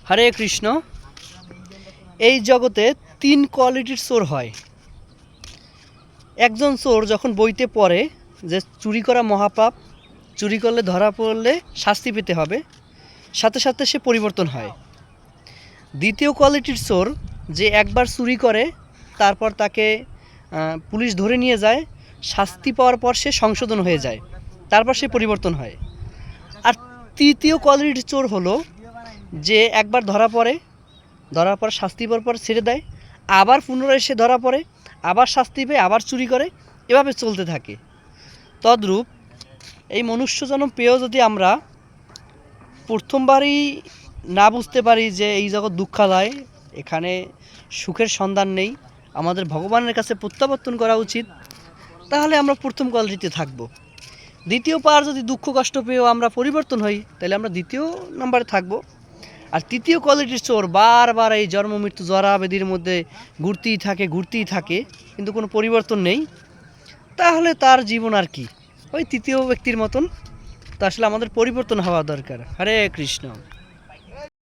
হরে কৃষ্ণ। এই জগতে তিন কোয়ালিটির চোর হয়। একজন চোর যখন বইতে পড়ে যে চুরি করা মহাপাপ, চুরি করলে ধরা পড়লে শাস্তি পেতে হবে, সাথে সাথে সে পরিবর্তন হয়। দ্বিতীয় কোয়ালিটির চোর যে একবার চুরি করে, তারপর তাকে পুলিশ ধরে নিয়ে যায়, শাস্তি পাওয়ার পর সে সংশোধন হয়ে যায়, তারপর সে পরিবর্তন হয়। আর তৃতীয় কোয়ালিটির চোর হলো যে একবার ধরা পর শাস্তি পাওয়ার পর ছেড়ে দেয়, আবার পুনরায় সে ধরা পড়ে, আবার শাস্তি পেয়ে আবার চুরি করে, এভাবে চলতে থাকে। তদ্রূপ এই মনুষ্য জন্ম পেয়েও যদি আমরা প্রথমবারই না বুঝতে পারি যে এই জগৎ দুঃখালয়, এখানে সুখের সন্ধান নেই, আমাদের ভগবানের কাছে প্রত্যাবর্তন করা উচিত, তাহলে আমরা প্রথম কোয়ালিটিতে থাকব। দ্বিতীয় পার যদি দুঃখ কষ্ট পেয়েও আমরা পরিবর্তন হই, তাহলে আমরা দ্বিতীয় নম্বরে থাকব। আর তৃতীয় কোয়ালিটির চোর বারবার এই জন্ম মৃত্যু জরা ব্যাধির মধ্যে ঘুরতেই থাকে, কিন্তু কোনো পরিবর্তন নেই, তাহলে তার জীবন আর কি, ওই তৃতীয় ব্যক্তির মতন। তো আসলে আমাদের পরিবর্তন হওয়া দরকার। হরে কৃষ্ণ।